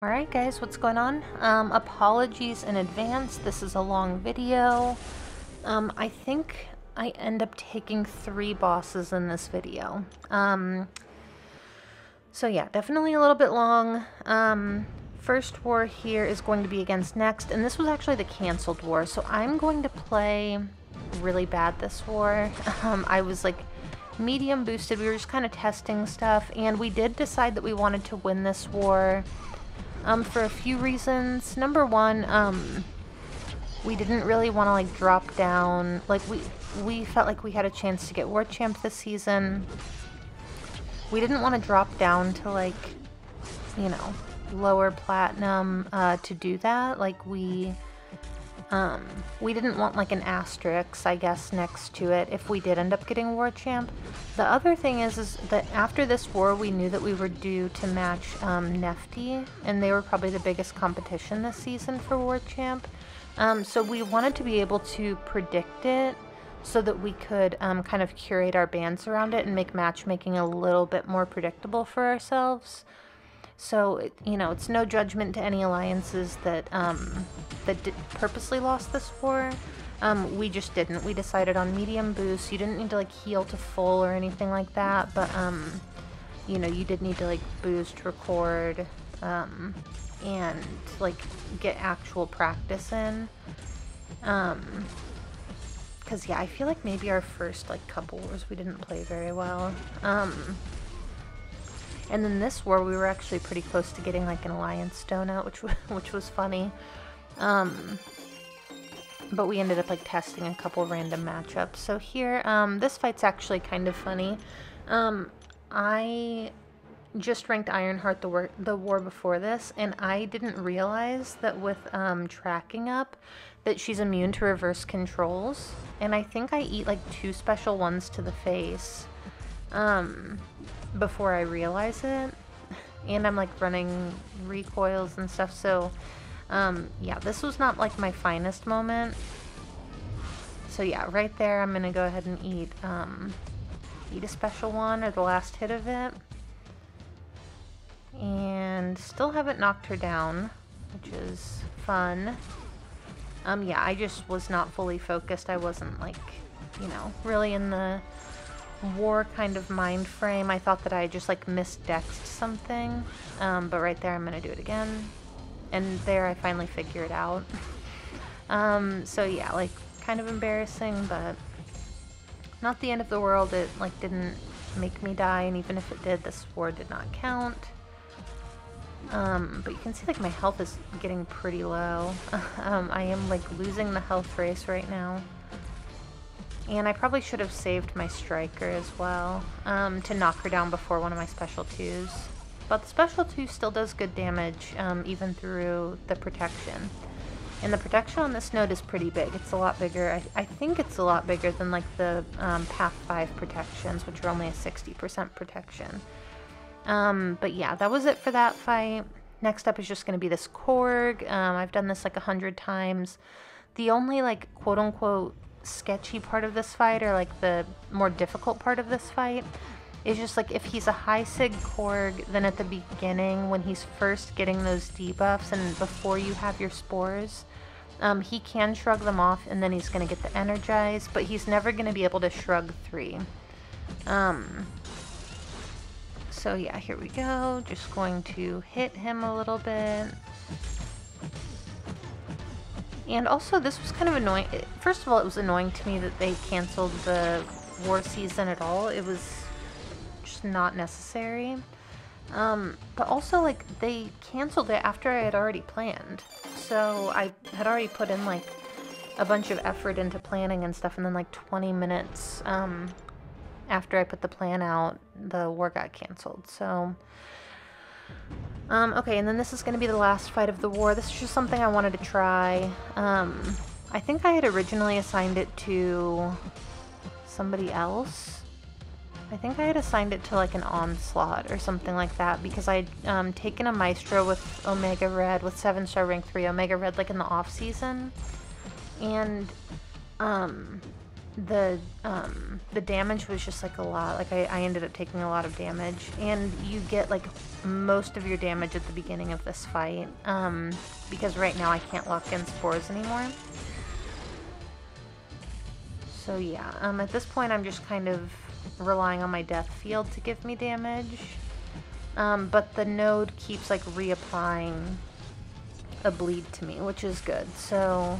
Alright guys, what's going on? Apologies in advance, this is a long video. I think I end up taking 3 bosses in this video. So yeah, definitely a little bit long. First war here is going to be against Next, and this was actually the canceled war, so I'm going to play really bad this war. I was like medium boosted, we were just kind of testing stuff, and we did decide that we wanted to win this war. For a few reasons. Number one, we didn't really want to like drop down. Like we felt like we had a chance to get World Champ this season. We didn't want to drop down to like, you know, lower platinum to do that. Like we didn't want like an asterisk, I guess, next to it if we did end up getting World Champ. The other thing is that after this war, we knew that we were due to match Nefty, and they were probably the biggest competition this season for World Champ. So we wanted to be able to predict it so that we could kind of curate our bands around it and make matchmaking a little bit more predictable for ourselves. So, you know, it's no judgment to any alliances that purposely lost this war. We just didn't. We decided on medium boost. You didn't need to like heal to full or anything like that, but you know, you did need to like boost, record, and like get actual practice in. Cause yeah, I feel like maybe our first like couple wars we didn't play very well. And then this war, we were actually pretty close to getting like an alliance stone out, which was funny. But we ended up like testing a couple random matchups. So here, this fight's actually kind of funny. I just ranked Ironheart the war before this, and I didn't realize that with tracking up that she's immune to reverse controls. And I think I eat like 2 special ones to the face. Before I realize it, and I'm like running recoils and stuff, so yeah, this was not like my finest moment. So yeah, right there I'm gonna go ahead and eat a special one, or the last hit of it, and still haven't knocked her down, which is fun. Yeah, I just was not fully focused. I wasn't like, you know, really in the war kind of mind frame. I thought that I just like misdexed something, but right there I'm gonna do it again, and there I finally figure it out. So yeah, like kind of embarrassing, but not the end of the world. It like didn't make me die, and even if it did, this war did not count. But you can see like my health is getting pretty low. I am like losing the health race right now. And I probably should have saved my striker as well, to knock her down before one of my special 2s. But the special 2 still does good damage, even through the protection. And the protection on this node is pretty big. It's a lot bigger. I think it's a lot bigger than like the Path 5 protections, which are only a 60% protection. But yeah, that was it for that fight. Next up is just going to be this Korg. I've done this like 100 times. The only like quote-unquote sketchy part of this fight, or like the more difficult part of this fight, is just like if he's a high sig Korg, then at the beginning when he's first getting those debuffs and before you have your spores, he can shrug them off, and then he's going to get the energize, but he's never going to be able to shrug 3. So yeah, here we go. Just going to hit him a little bit. And also, this was kind of annoying. First of all, it was annoying to me that they canceled the war season at all. It was just not necessary. But also, like, they canceled it after I had already planned. So I had already put in, like, a bunch of effort into planning and stuff, and then, like, 20 minutes after I put the plan out, the war got canceled. So okay, and then this is going to be the last fight of the war. This is just something I wanted to try. I think I had originally assigned it to somebody else. I think I had assigned it to like an Onslaught or something like that, because I'd taken a Maestro with Omega Red, with 7-star rank 3 Omega Red, like in the off season. And the damage was just like a lot. Like I ended up taking a lot of damage, and you get like most of your damage at the beginning of this fight, because right now I can't lock in spores anymore. So yeah, at this point I'm just kind of relying on my death field to give me damage, but the node keeps like reapplying a bleed to me, which is good. So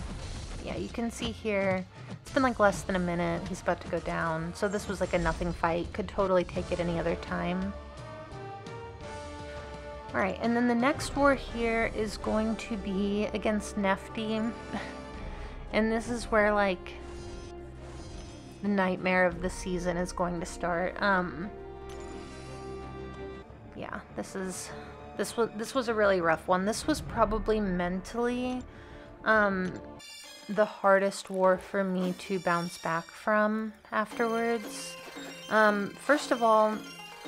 yeah, you can see here, it's been like less than a minute. He's about to go down. So this was like a nothing fight. Could totally take it any other time. Alright, and then the next war here is going to be against Nefty. And this is where like the nightmare of the season is going to start. Yeah, this was a really rough one. This was probably mentally the hardest war for me to bounce back from afterwards. First of all,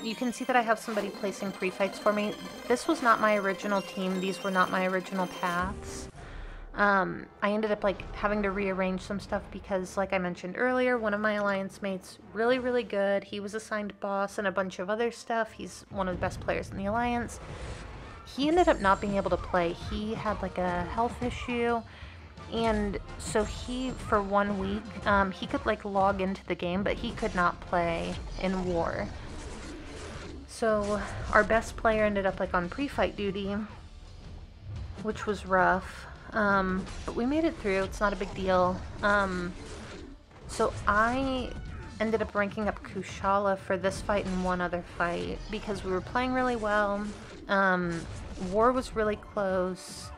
you can see that I have somebody placing pre-fights for me. This was not my original team. These were not my original paths. I ended up like having to rearrange some stuff because, like I mentioned earlier, one of my alliance mates, really, really good. He was assigned boss and a bunch of other stuff. He's one of the best players in the alliance. He ended up not being able to play. He had like a health issue. And so he, for 1 week, he could like log into the game, but he could not play in war. So our best player ended up like on pre-fight duty, which was rough. But we made it through. It's not a big deal. So I ended up ranking up Kushala for this fight and one other fight because we were playing really well. War was really close.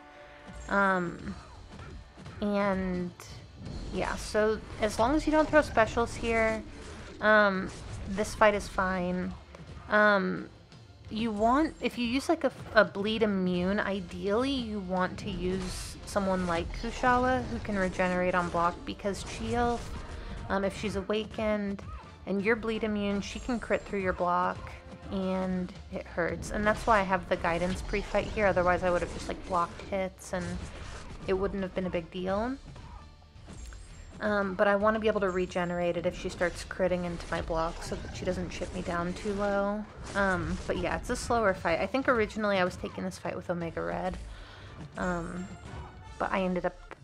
And yeah, so as long as you don't throw specials here, this fight is fine. You want, if you use like a bleed immune, ideally you want to use someone like Kushala who can regenerate on block, because Cheel, if she's awakened and you're bleed immune, she can crit through your block and it hurts. And that's why I have the guidance pre-fight here, otherwise I would have just like blocked hits and it wouldn't have been a big deal. But I want to be able to regenerate it if she starts critting into my block so that she doesn't chip me down too low. But yeah, it's a slower fight. I think originally I was taking this fight with Omega Red. But I ended up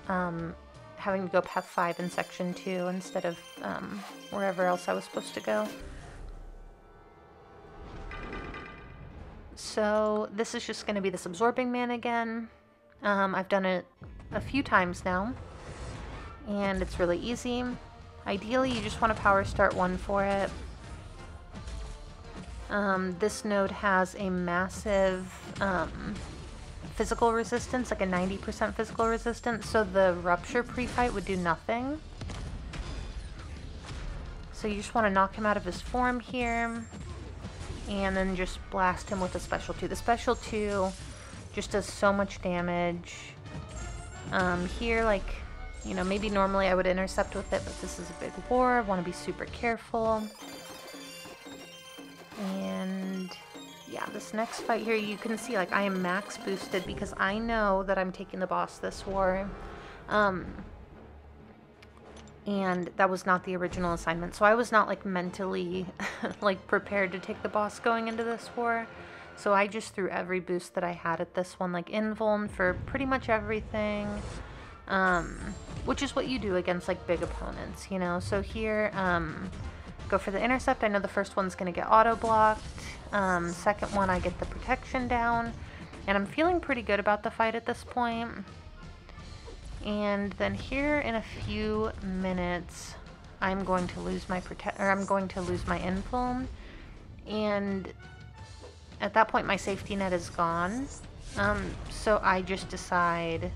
having to go path 5 in section 2 instead of wherever else I was supposed to go. So this is just going to be this Absorbing Man again. I've done it a few times now, and it's really easy. Ideally, you just want to power start 1 for it. This node has a massive physical resistance, like a 90% physical resistance, so the Rupture pre-fight would do nothing. So you just want to knock him out of his form here, and then just blast him with a Special 2. The Special 2 just does so much damage. Here, like, you know, maybe normally I would intercept with it, but this is a big war. I want to be super careful. And yeah, this next fight here, you can see, like, I am max boosted because I know that I'm taking the boss this war. And that was not the original assignment, so I was not, like, mentally, like, prepared to take the boss going into this war. So I just threw every boost that I had at this one, like invuln for pretty much everything, which is what you do against like big opponents, you know. So here, go for the intercept. I know the first one's going to get auto-blocked. Second one, I get the protection down, and I'm feeling pretty good about the fight at this point. And then here in a few minutes, I'm going to lose my invuln, and at that point, my safety net is gone, so I just decide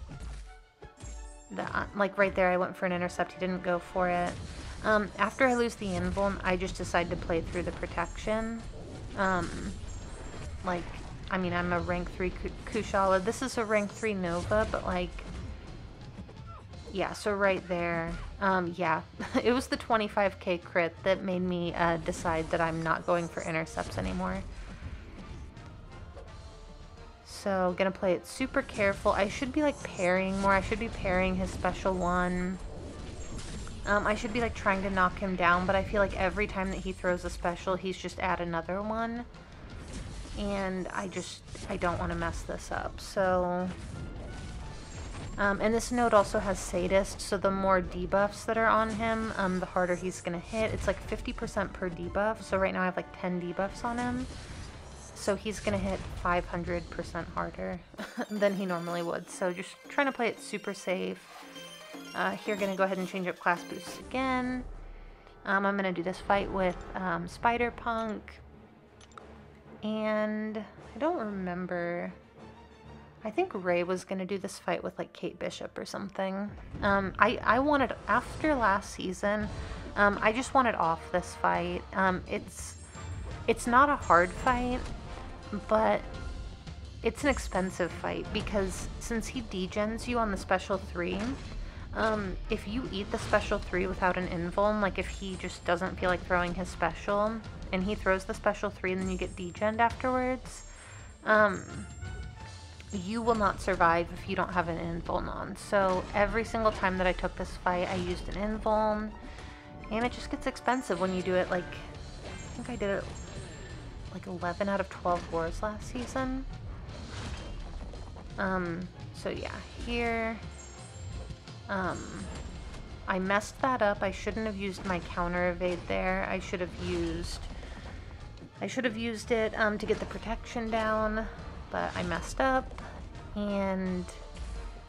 that, like right there, I went for an intercept, he didn't go for it. After I lose the invuln, I just decide to play through the protection. Like, I mean, I'm a rank 3 Kushala. This is a rank 3 Nova, but like, yeah, so right there, yeah, it was the 25k crit that made me decide that I'm not going for intercepts anymore. So, gonna play it super careful. I should be like parrying more. I should be parrying his special 1. I should be like trying to knock him down, but I feel like every time that he throws a special, he's just add another one. And I don't want to mess this up. So, and this node also has Sadist, so the more debuffs that are on him, the harder he's going to hit. It's like 50% per debuff, so right now I have like 10 debuffs on him. So he's going to hit 500% harder than he normally would. So just trying to play it super safe. Here, going to go ahead and change up class boosts again. I'm going to do this fight with Spider-Punk. And I don't remember. I think Ray was going to do this fight with like Kate Bishop or something. I wanted, after last season, I just wanted off this fight. It's not a hard fight, but it's an expensive fight because since he degens you on the special 3, if you eat the special 3 without an invuln, like if he just doesn't feel like throwing his special, and he throws the special 3 and then you get degened afterwards, you will not survive if you don't have an invuln on. So every single time that I took this fight, I used an invuln, and it just gets expensive when you do it like, I think I did it like 11 out of 12 wars last season. So yeah, here, I messed that up. I shouldn't have used my counter evade there. I should have used it to get the protection down, but I messed up, and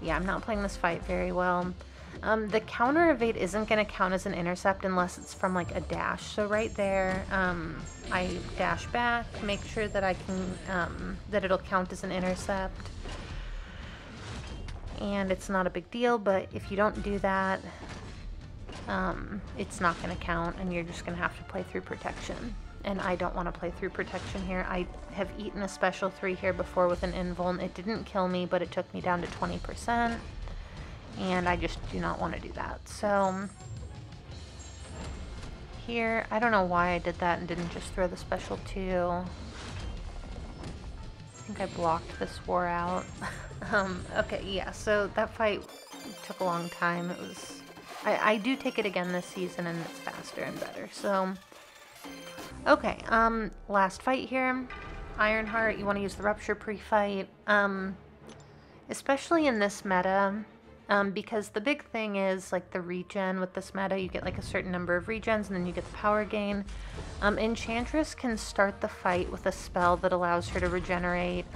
yeah, I'm not playing this fight very well. The counter evade isn't going to count as an intercept unless it's from like a dash. So right there, I dash back, make sure that I can, that it'll count as an intercept. And it's not a big deal, but if you don't do that, it's not going to count, and you're just going to have to play through protection. And I don't want to play through protection here. I have eaten a special 3 here before with an invuln. It didn't kill me, but it took me down to 20%. And I just do not want to do that. So here, I don't know why I did that and didn't just throw the special 2. I think I blocked this war out. Okay, yeah, so that fight took a long time. It was... I do take it again this season, and it's faster and better, so... Okay, last fight here. Ironheart, you want to use the Rupture pre-fight. Especially in this meta, because the big thing is, like, the regen with this meta. You get, like, a certain number of regens, and then you get the power gain. Enchantress can start the fight with a spell that allows her to regenerate,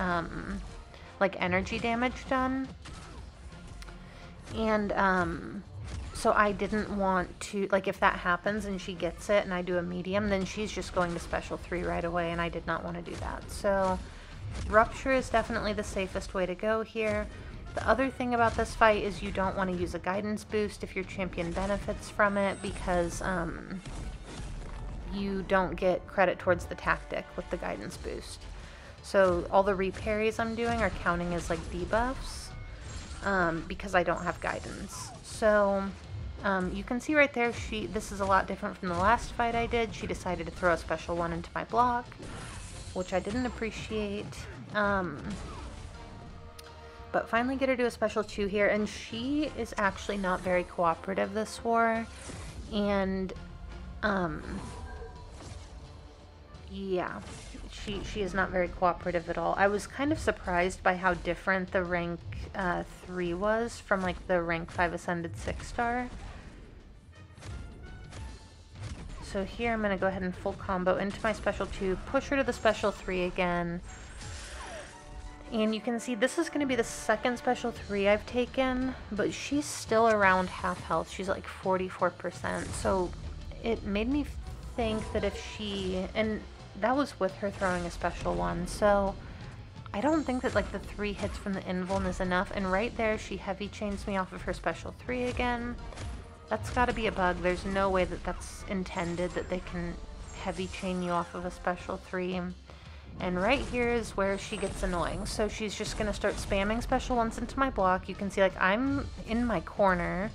like, energy damage done. And, so I didn't want to, like, if that happens and she gets it and I do a medium, then she's just going to special 3 right away, and I did not want to do that. So Rupture is definitely the safest way to go here. The other thing about this fight is you don't want to use a guidance boost if your champion benefits from it, because you don't get credit towards the tactic with the guidance boost. So all the reparries I'm doing are counting as like debuffs, because I don't have guidance. So you can see right there, this is a lot different from the last fight I did. She decided to throw a special 1 into my block, which I didn't appreciate. But finally get her to a special 2 here, and she is actually not very cooperative this war. And yeah, she is not very cooperative at all. I was kind of surprised by how different the rank 3 was from like the rank 5 ascended 6-star. So here I'm going to go ahead and full combo into my special 2, push her to the special 3 again. And you can see this is going to be the second special 3 I've taken, but she's still around half health. She's like 44%. So it made me think that if she, and that was with her throwing a special 1, so I don't think that like the 3 hits from the invuln is enough. And right there she heavy chains me off of her special 3 again. That's got to be a bug. There's no way that that's intended, that they can heavy chain you off of a special 3. And right here is where she gets annoying. So she's just going to start spamming special 1s into my block. You can see like I'm in my corner,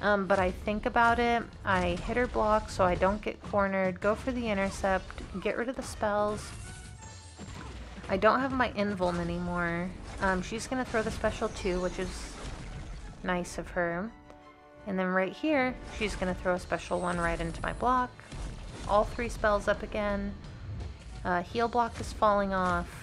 but I think about it. I hit her block so I don't get cornered, go for the intercept, get rid of the spells. I don't have my invuln anymore. She's going to throw the special 2, which is nice of her. And then right here, she's going to throw a special one right into my block. All 3 spells up again. Heal block is falling off.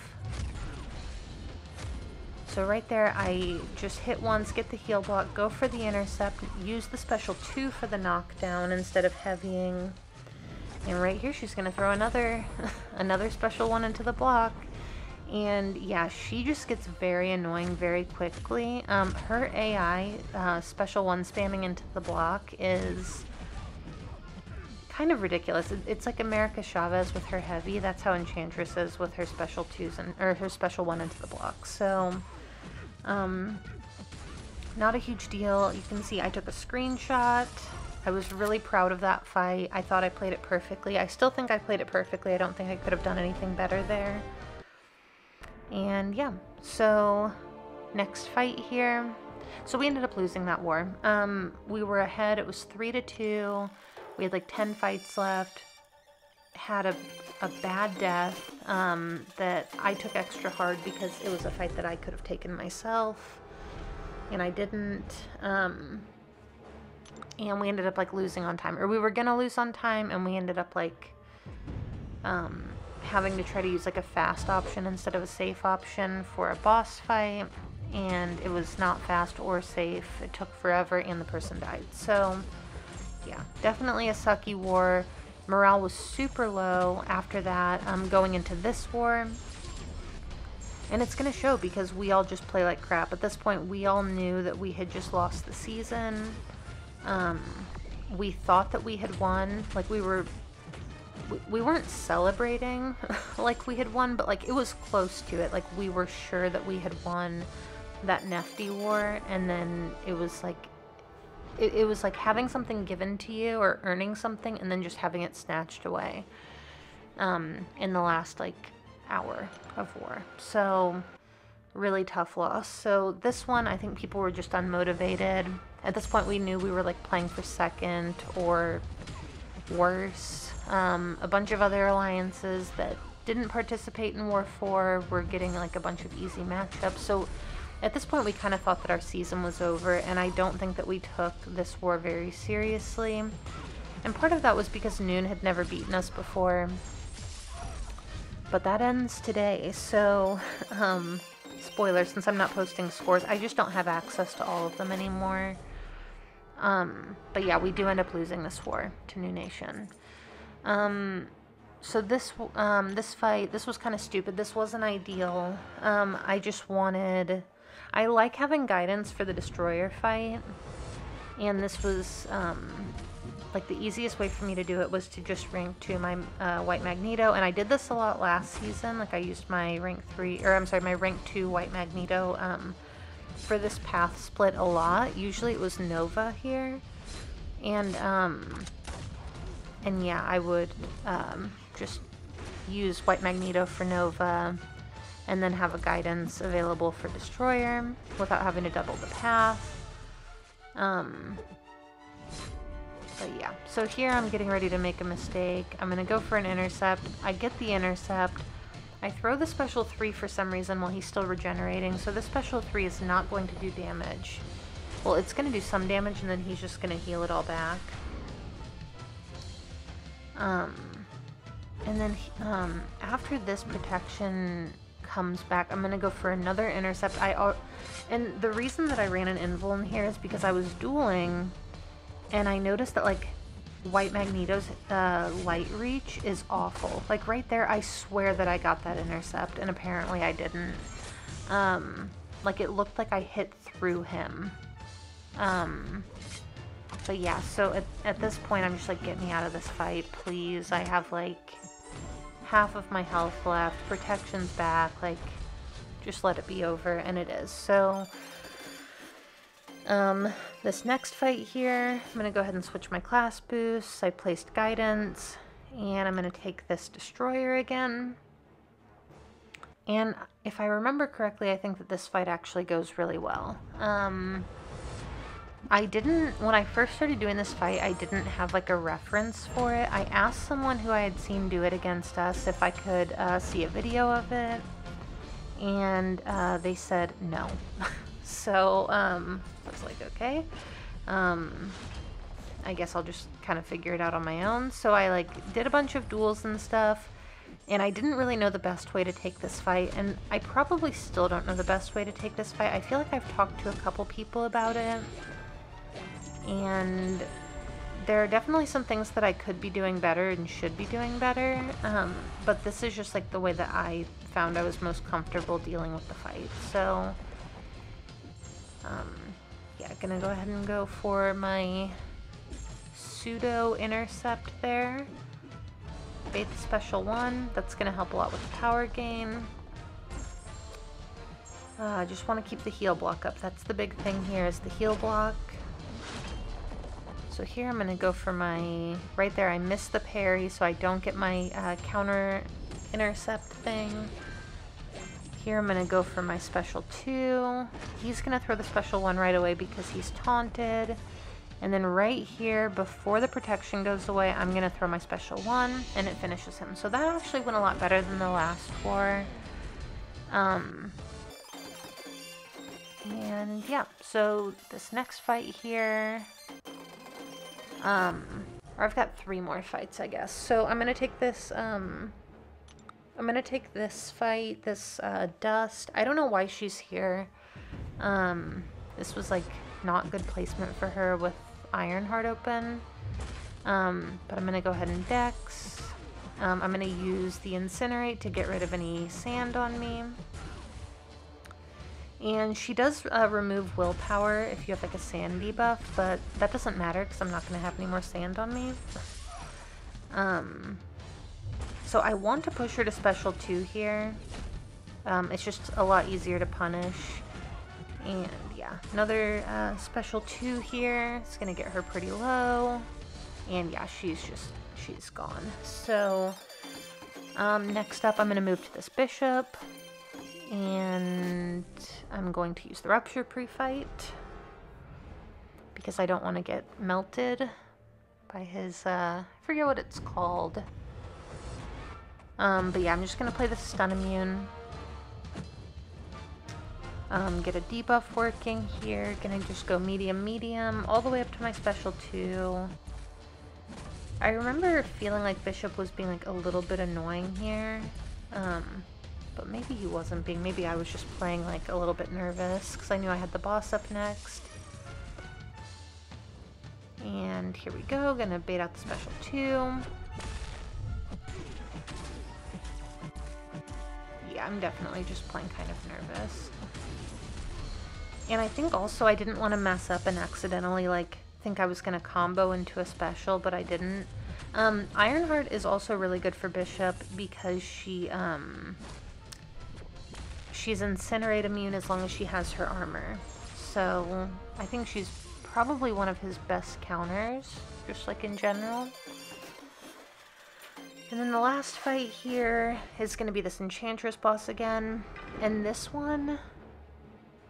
So right there, I just hit once, get the heal block, go for the intercept, use the special 2 for the knockdown instead of heavying. And right here, she's going to throw another special one into the block. And yeah, she just gets very annoying very quickly. Her AI, special 1 spamming into the block is kind of ridiculous. It's like America Chavez with her heavy. That's how Enchantress is with her special 2s or her special 1 into the block. So, not a huge deal. You can see I took a screenshot. I was really proud of that fight. I thought I played it perfectly. I still think I played it perfectly. I don't think I could have done anything better there. And yeah, so next fight here. So we ended up losing that war. We were ahead. It was 3-2. We had like 10 fights left. Had a bad death that I took extra hard because it was a fight that I could have taken myself. And I didn't. And we ended up like losing on time. Or we were going to lose on time and we ended up like having to try to use like a fast option instead of a safe option for a boss fight. And it was not fast or safe. It took forever and the person died. So yeah, definitely a sucky war. Morale was super low after that, going into this war. And it's going to show because we all just play like crap. At this point, we all knew that we had just lost the season. We thought that we had won. Like, we weren't celebrating like we had won, but like it was close to it. Like, we were sure that we had won that Nefty war, and then it was like, it was like having something given to you or earning something and then just having it snatched away in the last like hour of war. So really tough loss. So this one, I think people were just unmotivated. At this point we knew we were like playing for second or worse. A bunch of other alliances that didn't participate in War 4 were getting like a bunch of easy matchups. So at this point, we kind of thought that our season was over, and I don't think that we took this war very seriously. And part of that was because Noon had never beaten us before. But that ends today, so, spoiler, since I'm not posting scores, I just don't have access to all of them anymore. But yeah, we do end up losing this war to New Nation. So this fight, this was kind of stupid. This wasn't ideal. I just wanted... I like having guidance for the destroyer fight, and this was, like, the easiest way for me to do it was to just rank 2 my White Magneto, and I did this a lot last season. Like, I used my rank 2 White Magneto for this path split a lot. Usually it was Nova here, and yeah, I would just use White Magneto for Nova, and then have a guidance available for Destroyer without having to double the path. But yeah, so here I'm getting ready to make a mistake. I'm gonna go for an intercept. I get the intercept. I throw the special 3 for some reason while he's still regenerating, so the special 3 is not going to do damage. Well, it's gonna do some damage and then he's just gonna heal it all back. And then after this protection comes back, I'm gonna go for another intercept. And the reason that I ran an invul in here is because I was dueling and I noticed that like White Magneto's light reach is awful. Like right there, I swear that I got that intercept and apparently I didn't. Like it looked like I hit through him. But yeah, so at this point I'm just like, get me out of this fight, please. I have like half of my health left, protection's back, like, just let it be over, and it is. So, this next fight here, I'm gonna go ahead and switch my class boosts. I placed guidance, and I'm gonna take this destroyer again. And if I remember correctly, I think that this fight actually goes really well. When I first started doing this fight, I didn't have like a reference for it. I asked someone who I had seen do it against us if I could see a video of it, and they said no. So I was like, okay. I guess I'll just kind of figure it out on my own. So I like did a bunch of duels and stuff, and I didn't really know the best way to take this fight, and I probably still don't know the best way to take this fight. I feel like I've talked to a couple people about it, and there are definitely some things that I could be doing better and should be doing better, but this is just like the way that I found I was most comfortable dealing with the fight. So yeah, gonna go ahead and go for my pseudo intercept there. Bait the special one. That's gonna help a lot with the power gain. I just want to keep the heal block up. That's the big thing here, is the heal block. So here I'm gonna go for my, right there I missed the parry, so I don't get my counter intercept thing. Here I'm gonna go for my special 2. He's gonna throw the special 1 right away because he's taunted. And then right here, before the protection goes away, I'm gonna throw my special 1 and it finishes him. So that actually went a lot better than the last war. And yeah, so this next fight here, or I've got 3 more fights, I guess. So I'm gonna take this, fight, this Dust. I don't know why she's here. This was like not good placement for her with Ironheart open. But I'm gonna go ahead and Dex. I'm gonna use the Incinerate to get rid of any sand on me. And she does remove willpower if you have like a sand debuff, but that doesn't matter because I'm not gonna have any more sand on me. So I want to push her to special 2 here. It's just a lot easier to punish. And yeah, another special 2 here. It's gonna get her pretty low. And yeah, she's gone. So next up I'm gonna move to this bishop. And I'm going to use the Rupture pre-fight because I don't want to get melted by his, I forget what it's called. But yeah, I'm just going to play the stun immune. Get a debuff working here. Gonna just go medium, medium, all the way up to my special 2. I remember feeling like Bishop was being like a little bit annoying here. But maybe he wasn't being, maybe I was just playing like a little bit nervous because I knew I had the boss up next. And here we go, gonna bait out the special 2. Yeah, I'm definitely just playing kind of nervous. And I think also I didn't want to mess up and accidentally like think I was gonna combo into a special, but I didn't. Ironheart is also really good for Bishop because she's Incinerate immune as long as she has her armor. So I think she's probably one of his best counters, just like in general. And then the last fight here is going to be this Enchantress boss again. And this one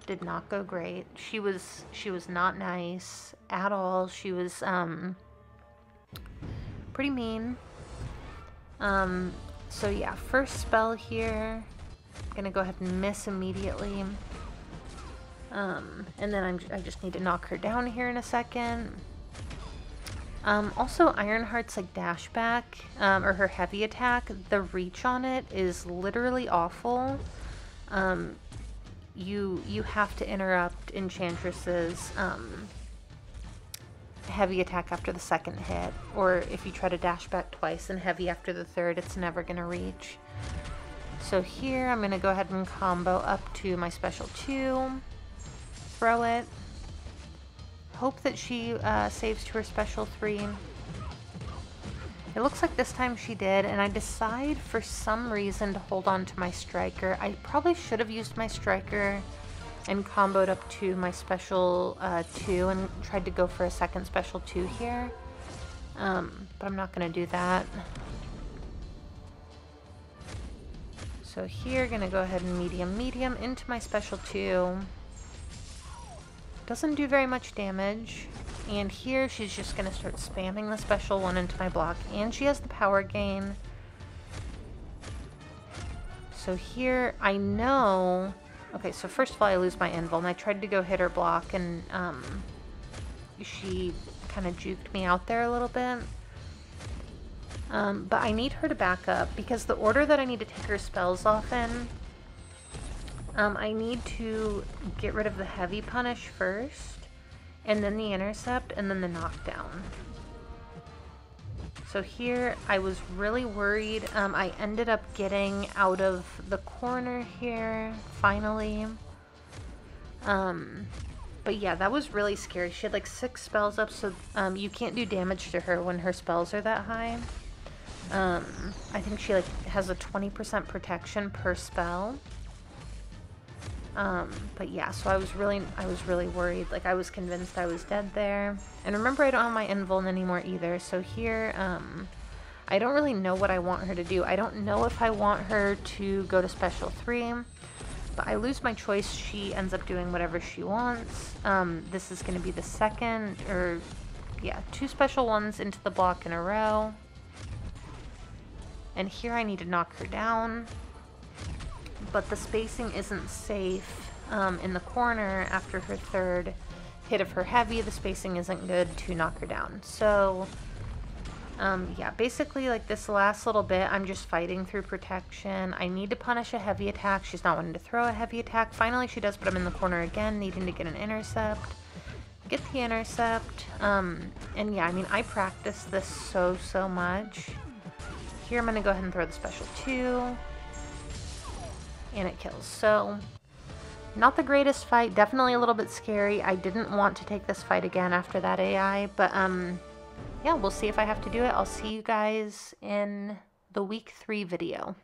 did not go great. She was not nice at all. She was pretty mean. So yeah, first spell here. Gonna go ahead and miss immediately. And then I just need to knock her down here in a second. Also, Ironheart's like dash back, or her heavy attack, the reach on it is literally awful. You have to interrupt Enchantress's heavy attack after the second hit, or if you try to dash back twice and heavy after the third, it's never gonna reach. So here I'm gonna go ahead and combo up to my special 2, throw it, hope that she saves to her special 3. It looks like this time she did, and I decide for some reason to hold on to my striker. I probably should have used my striker and comboed up to my special 2 and tried to go for a second special 2 here, but I'm not gonna do that. So here, gonna go ahead and medium, medium into my special 2. Doesn't do very much damage. And here, she's just gonna start spamming the special 1 into my block. And she has the power gain. So here, I know... Okay, so first of all, I lose my invul, and I tried to go hit her block, and she kind of juked me out there a little bit. But I need her to back up because the order that I need to take her spells off in, I need to get rid of the heavy punish first, and then the intercept, and then the knockdown. So here I was really worried. I ended up getting out of the corner here, finally. But yeah, that was really scary. She had like 6 spells up, so you can't do damage to her when her spells are that high. I think she like has a 20% protection per spell. But yeah, so I was really worried. Like, I was convinced I was dead there. And remember, I don't have my invuln anymore either. So here, I don't really know what I want her to do. I don't know if I want her to go to special 3, but I lose my choice. She ends up doing whatever she wants. This is going to be the second, or yeah, 2 special ones into the block in a row. And here I need to knock her down. But the spacing isn't safe in the corner after her 3rd hit of her heavy. The spacing isn't good to knock her down. So, yeah, basically like this last little bit, I'm just fighting through protection. I need to punish a heavy attack. She's not wanting to throw a heavy attack. Finally she does, but I'm in the corner again, needing to get an intercept. Get the intercept. And yeah, I mean, I practiced this so much. Here I'm going to go ahead and throw the special 2. And it kills. So, not the greatest fight. Definitely a little bit scary. I didn't want to take this fight again after that AI. But, yeah, we'll see if I have to do it. I'll see you guys in the week 3 video.